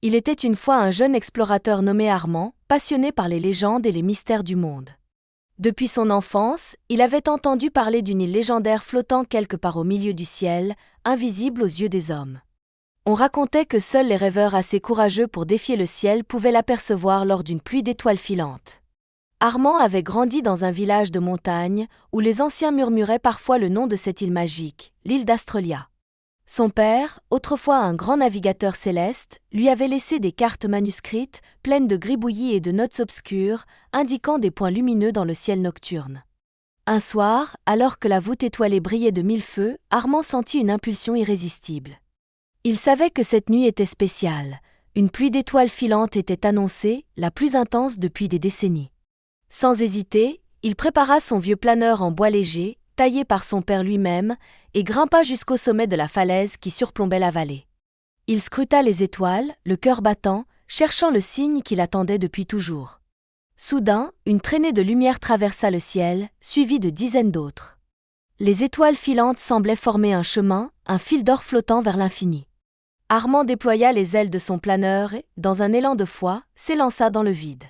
Il était une fois un jeune explorateur nommé Armand, passionné par les légendes et les mystères du monde. Depuis son enfance, il avait entendu parler d'une île légendaire flottant quelque part au milieu du ciel, invisible aux yeux des hommes. On racontait que seuls les rêveurs assez courageux pour défier le ciel pouvaient l'apercevoir lors d'une pluie d'étoiles filantes. Armand avait grandi dans un village de montagne, où les anciens murmuraient parfois le nom de cette île magique, l'île d'Astrlia. Son père, autrefois un grand navigateur céleste, lui avait laissé des cartes manuscrites, pleines de gribouillis et de notes obscures, indiquant des points lumineux dans le ciel nocturne. Un soir, alors que la voûte étoilée brillait de mille feux, Armand sentit une impulsion irrésistible. Il savait que cette nuit était spéciale. Une pluie d'étoiles filantes était annoncée, la plus intense depuis des décennies. Sans hésiter, il prépara son vieux planeur en bois léger, taillé par son père lui-même, et grimpa jusqu'au sommet de la falaise qui surplombait la vallée. Il scruta les étoiles, le cœur battant, cherchant le signe qu'il attendait depuis toujours. Soudain, une traînée de lumière traversa le ciel, suivie de dizaines d'autres. Les étoiles filantes semblaient former un chemin, un fil d'or flottant vers l'infini. Armand déploya les ailes de son planeur et, dans un élan de foi, s'élança dans le vide.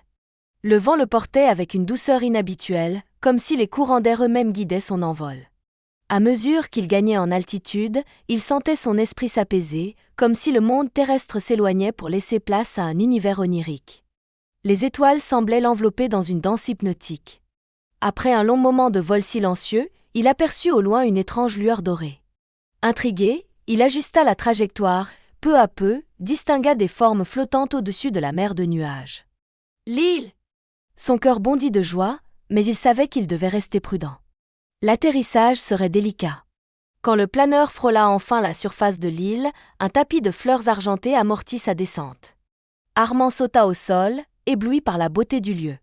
Le vent le portait avec une douceur inhabituelle, comme si les courants d'air eux-mêmes guidaient son envol. À mesure qu'il gagnait en altitude, il sentait son esprit s'apaiser, comme si le monde terrestre s'éloignait pour laisser place à un univers onirique. Les étoiles semblaient l'envelopper dans une danse hypnotique. Après un long moment de vol silencieux, il aperçut au loin une étrange lueur dorée. Intrigué, il ajusta la trajectoire, peu à peu, distingua des formes flottantes au-dessus de la mer de nuages. L'île! Son cœur bondit de joie, mais il savait qu'il devait rester prudent. L'atterrissage serait délicat. Quand le planeur frôla enfin la surface de l'île, un tapis de fleurs argentées amortit sa descente. Armand sauta au sol, ébloui par la beauté du lieu.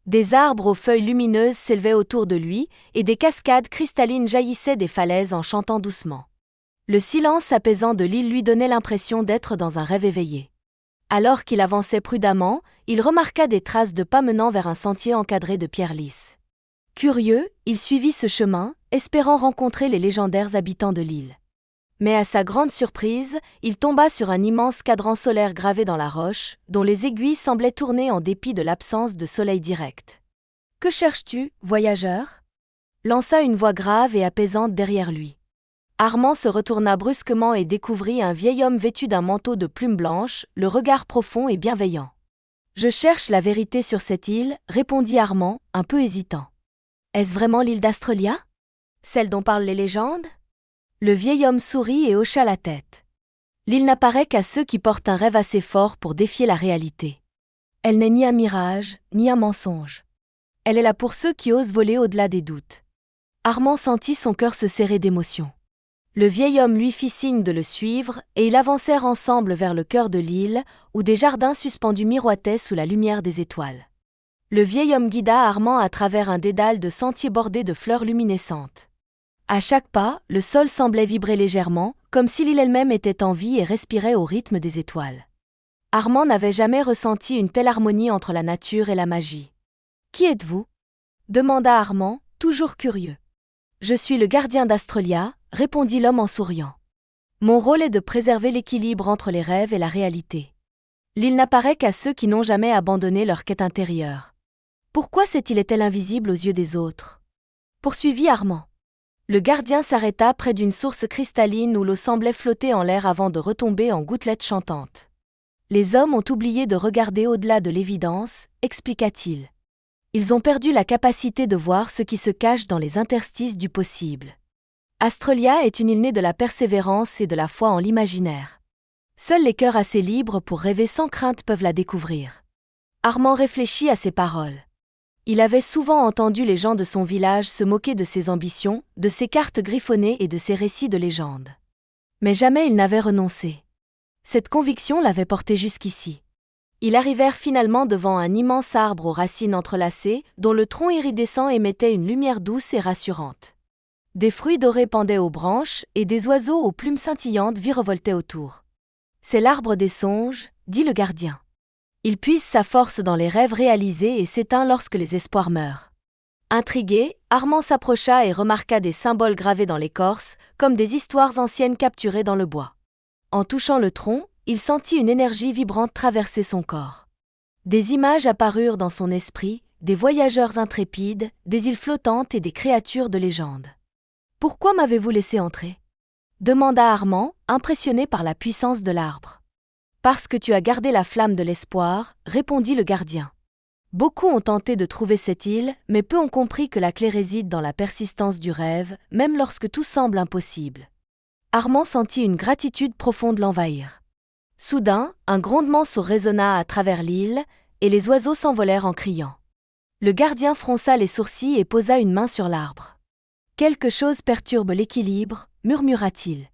Des arbres aux feuilles lumineuses s'élevaient autour de lui, et des cascades cristallines jaillissaient des falaises en chantant doucement. Le silence apaisant de l'île lui donnait l'impression d'être dans un rêve éveillé. Alors qu'il avançait prudemment, il remarqua des traces de pas menant vers un sentier encadré de pierres lisses. Curieux, il suivit ce chemin, espérant rencontrer les légendaires habitants de l'île. Mais à sa grande surprise, il tomba sur un immense cadran solaire gravé dans la roche, dont les aiguilles semblaient tourner en dépit de l'absence de soleil direct. « Que cherches-tu, voyageur » lança une voix grave et apaisante derrière lui. Armand se retourna brusquement et découvrit un vieil homme vêtu d'un manteau de plumes blanches, le regard profond et bienveillant. « Je cherche la vérité sur cette île, » répondit Armand, un peu hésitant. « Est-ce vraiment l'île d'Astrlia ? Celle dont parlent les légendes ?» Le vieil homme sourit et hocha la tête. L'île n'apparaît qu'à ceux qui portent un rêve assez fort pour défier la réalité. Elle n'est ni un mirage, ni un mensonge. Elle est là pour ceux qui osent voler au-delà des doutes. Armand sentit son cœur se serrer d'émotion. Le vieil homme lui fit signe de le suivre, et ils avancèrent ensemble vers le cœur de l'île, où des jardins suspendus miroitaient sous la lumière des étoiles. Le vieil homme guida Armand à travers un dédale de sentiers bordés de fleurs luminescentes. À chaque pas, le sol semblait vibrer légèrement, comme si l'île elle-même était en vie et respirait au rythme des étoiles. Armand n'avait jamais ressenti une telle harmonie entre la nature et la magie. « Qui êtes-vous » demanda Armand, toujours curieux. « Je suis le gardien d'Astrlia » répondit l'homme en souriant. « Mon rôle est de préserver l'équilibre entre les rêves et la réalité. L'île n'apparaît qu'à ceux qui n'ont jamais abandonné leur quête intérieure. Pourquoi cette île est-elle invisible aux yeux des autres » poursuivit Armand. Le gardien s'arrêta près d'une source cristalline où l'eau semblait flotter en l'air avant de retomber en gouttelettes chantantes. « Les hommes ont oublié de regarder au-delà de l'évidence » expliqua-t-il. Ils ont perdu la capacité de voir ce qui se cache dans les interstices du possible. Astrlia est une île née de la persévérance et de la foi en l'imaginaire. Seuls les cœurs assez libres pour rêver sans crainte peuvent la découvrir. Armand réfléchit à ces paroles. Il avait souvent entendu les gens de son village se moquer de ses ambitions, de ses cartes griffonnées et de ses récits de légendes. Mais jamais il n'avait renoncé. Cette conviction l'avait porté jusqu'ici. Ils arrivèrent finalement devant un immense arbre aux racines entrelacées, dont le tronc iridescent émettait une lumière douce et rassurante. Des fruits dorés pendaient aux branches, et des oiseaux aux plumes scintillantes virevoltaient autour. « C'est l'arbre des songes » dit le gardien. Il puise sa force dans les rêves réalisés et s'éteint lorsque les espoirs meurent. Intrigué, Armand s'approcha et remarqua des symboles gravés dans l'écorce, comme des histoires anciennes capturées dans le bois. En touchant le tronc, il sentit une énergie vibrante traverser son corps. Des images apparurent dans son esprit, des voyageurs intrépides, des îles flottantes et des créatures de légende. « Pourquoi m'avez-vous laissé entrer ?» demanda Armand, impressionné par la puissance de l'arbre. « Parce que tu as gardé la flamme de l'espoir, » répondit le gardien. Beaucoup ont tenté de trouver cette île, mais peu ont compris que la clé réside dans la persistance du rêve, même lorsque tout semble impossible. Armand sentit une gratitude profonde l'envahir. Soudain, un grondement sourd résonna à travers l'île, et les oiseaux s'envolèrent en criant. Le gardien fronça les sourcils et posa une main sur l'arbre. « Quelque chose perturbe l'équilibre, » murmura-t-il.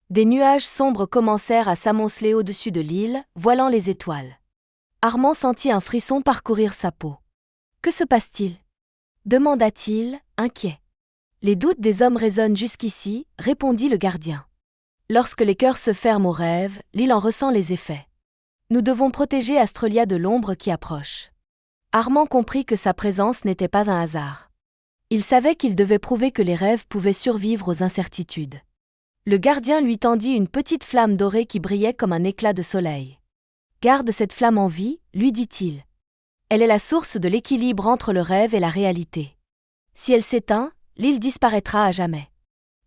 Des nuages sombres commencèrent à s'amonceler au-dessus de l'île, voilant les étoiles. Armand sentit un frisson parcourir sa peau. « Que se passe-t-il » demanda-t-il, inquiet. « Les doutes des hommes résonnent jusqu'ici, » répondit le gardien. Lorsque les cœurs se ferment aux rêves, l'île en ressent les effets. Nous devons protéger Astrolia de l'ombre qui approche. Armand comprit que sa présence n'était pas un hasard. Il savait qu'il devait prouver que les rêves pouvaient survivre aux incertitudes. Le gardien lui tendit une petite flamme dorée qui brillait comme un éclat de soleil. « Garde cette flamme en vie, » lui dit-il. « Elle est la source de l'équilibre entre le rêve et la réalité. Si elle s'éteint, l'île disparaîtra à jamais. »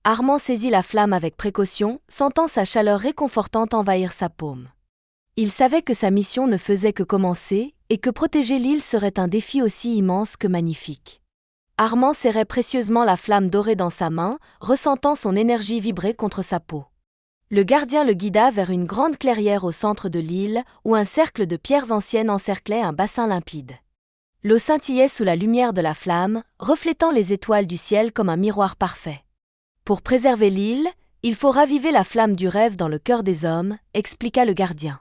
Armand saisit la flamme avec précaution, sentant sa chaleur réconfortante envahir sa paume. Il savait que sa mission ne faisait que commencer, et que protéger l'île serait un défi aussi immense que magnifique. Armand serrait précieusement la flamme dorée dans sa main, ressentant son énergie vibrer contre sa peau. Le gardien le guida vers une grande clairière au centre de l'île, où un cercle de pierres anciennes encerclait un bassin limpide. L'eau scintillait sous la lumière de la flamme, reflétant les étoiles du ciel comme un miroir parfait. Pour préserver l'île, il faut raviver la flamme du rêve dans le cœur des hommes, expliqua le gardien.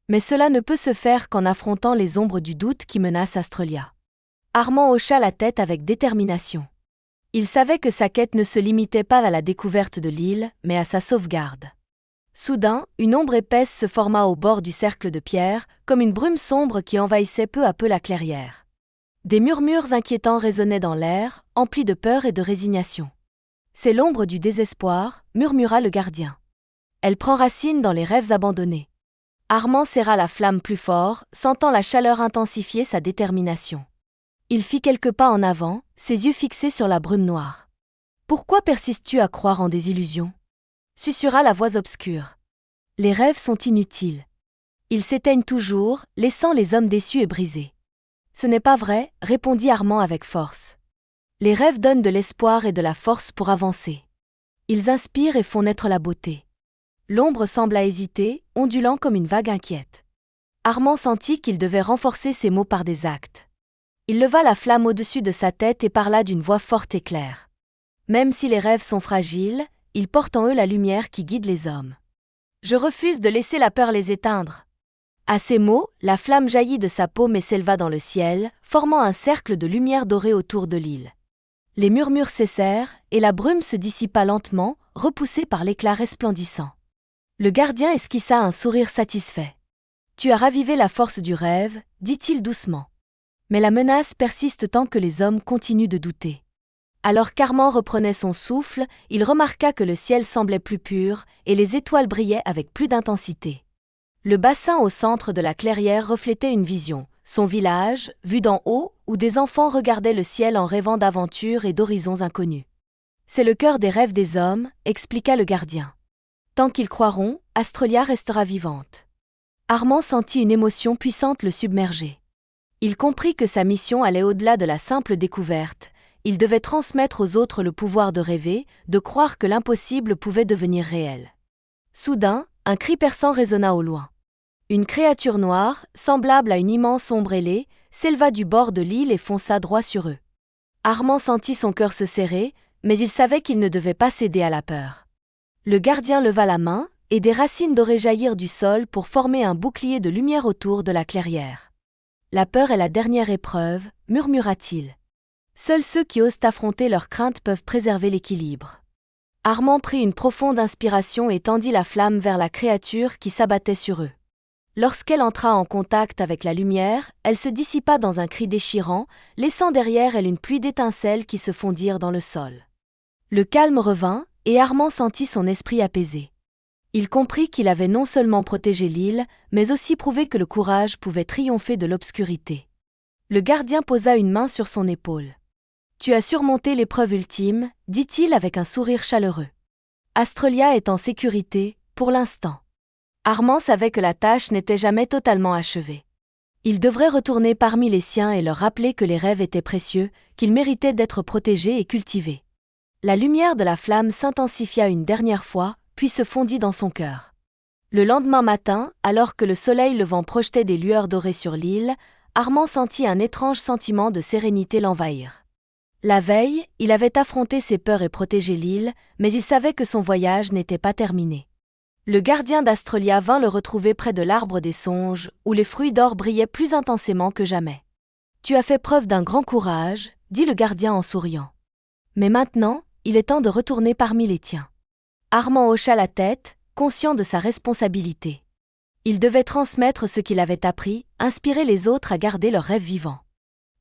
Mais cela ne peut se faire qu'en affrontant les ombres du doute qui menacent Astrolia. Armand hocha la tête avec détermination. Il savait que sa quête ne se limitait pas à la découverte de l'île, mais à sa sauvegarde. Soudain, une ombre épaisse se forma au bord du cercle de pierre, comme une brume sombre qui envahissait peu à peu la clairière. Des murmures inquiétants résonnaient dans l'air, emplis de peur et de résignation. « C'est l'ombre du désespoir », murmura le gardien. « Elle prend racine dans les rêves abandonnés. » Armand serra la flamme plus fort, sentant la chaleur intensifier sa détermination. Il fit quelques pas en avant, ses yeux fixés sur la brume noire. « Pourquoi persistes-tu à croire en des illusions ?» susurra la voix obscure. « Les rêves sont inutiles. Ils s'éteignent toujours, laissant les hommes déçus et brisés. »« Ce n'est pas vrai, » répondit Armand avec force. « Les rêves donnent de l'espoir et de la force pour avancer. Ils inspirent et font naître la beauté. » L'ombre sembla hésiter, ondulant comme une vague inquiète. Armand sentit qu'il devait renforcer ses mots par des actes. Il leva la flamme au-dessus de sa tête et parla d'une voix forte et claire. « Même si les rêves sont fragiles, ils portent en eux la lumière qui guide les hommes. Je refuse de laisser la peur les éteindre. » À ces mots, la flamme jaillit de sa paume et s'éleva dans le ciel, formant un cercle de lumière dorée autour de l'île. Les murmures cessèrent, et la brume se dissipa lentement, repoussée par l'éclat resplendissant. Le gardien esquissa un sourire satisfait. « Tu as ravivé la force du rêve, » dit-il doucement. « Mais la menace persiste tant que les hommes continuent de douter. » Alors qu'Armand reprenait son souffle, il remarqua que le ciel semblait plus pur, et les étoiles brillaient avec plus d'intensité. Le bassin au centre de la clairière reflétait une vision, son village, vu d'en haut, où des enfants regardaient le ciel en rêvant d'aventures et d'horizons inconnus. « C'est le cœur des rêves des hommes », expliqua le gardien. « Tant qu'ils croiront, Astrolia restera vivante. » Armand sentit une émotion puissante le submerger. Il comprit que sa mission allait au-delà de la simple découverte. Il devait transmettre aux autres le pouvoir de rêver, de croire que l'impossible pouvait devenir réel. Soudain, un cri perçant résonna au loin. Une créature noire, semblable à une immense ombre ailée, s'éleva du bord de l'île et fonça droit sur eux. Armand sentit son cœur se serrer, mais il savait qu'il ne devait pas céder à la peur. Le gardien leva la main, et des racines dorées jaillirent du sol pour former un bouclier de lumière autour de la clairière. « La peur est la dernière épreuve », murmura-t-il. « Seuls ceux qui osent affronter leurs craintes peuvent préserver l'équilibre. » Armand prit une profonde inspiration et tendit la flamme vers la créature qui s'abattait sur eux. Lorsqu'elle entra en contact avec la lumière, elle se dissipa dans un cri déchirant, laissant derrière elle une pluie d'étincelles qui se fondirent dans le sol. Le calme revint, et Armand sentit son esprit apaisé. Il comprit qu'il avait non seulement protégé l'île, mais aussi prouvé que le courage pouvait triompher de l'obscurité. Le gardien posa une main sur son épaule. « Tu as surmonté l'épreuve ultime », dit-il avec un sourire chaleureux. Astrlia est en sécurité, pour l'instant. Armand savait que la tâche n'était jamais totalement achevée. Il devrait retourner parmi les siens et leur rappeler que les rêves étaient précieux, qu'ils méritaient d'être protégés et cultivés. La lumière de la flamme s'intensifia une dernière fois, puis se fondit dans son cœur. Le lendemain matin, alors que le soleil levant projetait des lueurs dorées sur l'île, Armand sentit un étrange sentiment de sérénité l'envahir. La veille, il avait affronté ses peurs et protégé l'île, mais il savait que son voyage n'était pas terminé. Le gardien d'Astrlia vint le retrouver près de l'arbre des songes, où les fruits d'or brillaient plus intensément que jamais. « Tu as fait preuve d'un grand courage », dit le gardien en souriant. « Mais maintenant, il est temps de retourner parmi les tiens. » Armand hocha la tête, conscient de sa responsabilité. Il devait transmettre ce qu'il avait appris, inspirer les autres à garder leurs rêves vivants.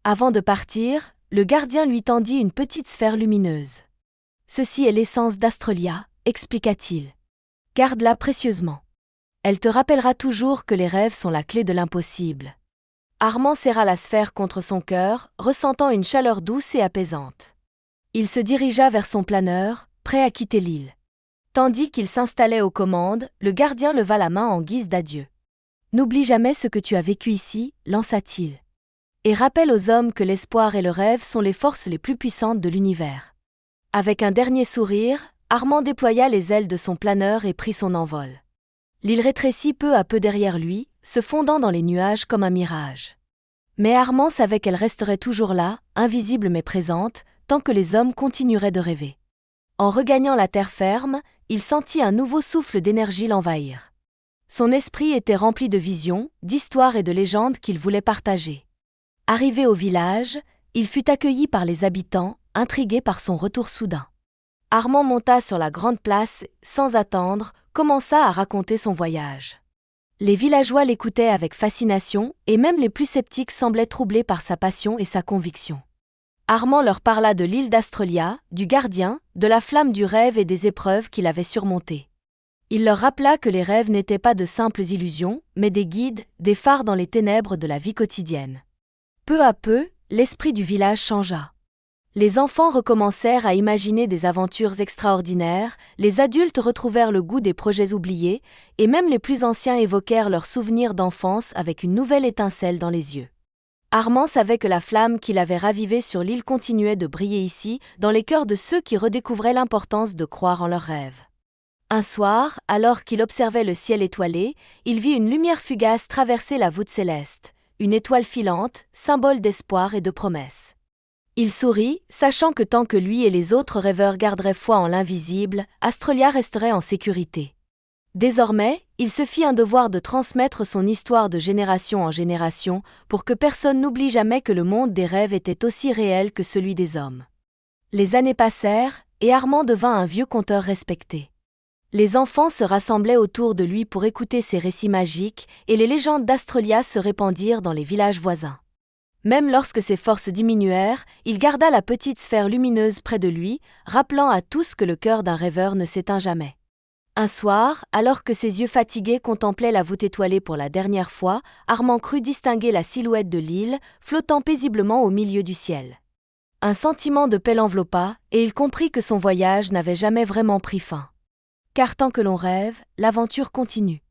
Avant de partir, le gardien lui tendit une petite sphère lumineuse. « Ceci est l'essence d'Astrlia », expliqua-t-il. « Garde-la précieusement. Elle te rappellera toujours que les rêves sont la clé de l'impossible. » Armand serra la sphère contre son cœur, ressentant une chaleur douce et apaisante. Il se dirigea vers son planeur, prêt à quitter l'île. Tandis qu'il s'installait aux commandes, le gardien leva la main en guise d'adieu. « N'oublie jamais ce que tu as vécu ici, lança-t-il. Et rappelle aux hommes que l'espoir et le rêve sont les forces les plus puissantes de l'univers. » Avec un dernier sourire, Armand déploya les ailes de son planeur et prit son envol. L'île rétrécit peu à peu derrière lui, se fondant dans les nuages comme un mirage. Mais Armand savait qu'elle resterait toujours là, invisible mais présente, tant que les hommes continueraient de rêver. En regagnant la terre ferme, il sentit un nouveau souffle d'énergie l'envahir. Son esprit était rempli de visions, d'histoires et de légendes qu'il voulait partager. Arrivé au village, il fut accueilli par les habitants, intrigués par son retour soudain. Armand monta sur la grande place, sans attendre, commença à raconter son voyage. Les villageois l'écoutaient avec fascination, et même les plus sceptiques semblaient troublés par sa passion et sa conviction. Armand leur parla de l'île d'Astrlia, du gardien, de la flamme du rêve et des épreuves qu'il avait surmontées. Il leur rappela que les rêves n'étaient pas de simples illusions, mais des guides, des phares dans les ténèbres de la vie quotidienne. Peu à peu, l'esprit du village changea. Les enfants recommencèrent à imaginer des aventures extraordinaires, les adultes retrouvèrent le goût des projets oubliés, et même les plus anciens évoquèrent leurs souvenirs d'enfance avec une nouvelle étincelle dans les yeux. Armand savait que la flamme qu'il avait ravivée sur l'île continuait de briller ici, dans les cœurs de ceux qui redécouvraient l'importance de croire en leurs rêves. Un soir, alors qu'il observait le ciel étoilé, il vit une lumière fugace traverser la voûte céleste, une étoile filante, symbole d'espoir et de promesse. Il sourit, sachant que tant que lui et les autres rêveurs garderaient foi en l'invisible, Astrlia resterait en sécurité. Désormais, il se fit un devoir de transmettre son histoire de génération en génération pour que personne n'oublie jamais que le monde des rêves était aussi réel que celui des hommes. Les années passèrent, et Armand devint un vieux conteur respecté. Les enfants se rassemblaient autour de lui pour écouter ses récits magiques, et les légendes d'Astrlia se répandirent dans les villages voisins. Même lorsque ses forces diminuèrent, il garda la petite sphère lumineuse près de lui, rappelant à tous que le cœur d'un rêveur ne s'éteint jamais. Un soir, alors que ses yeux fatigués contemplaient la voûte étoilée pour la dernière fois, Armand crut distinguer la silhouette de l'île, flottant paisiblement au milieu du ciel. Un sentiment de paix l'enveloppa, et il comprit que son voyage n'avait jamais vraiment pris fin. Car tant que l'on rêve, l'aventure continue.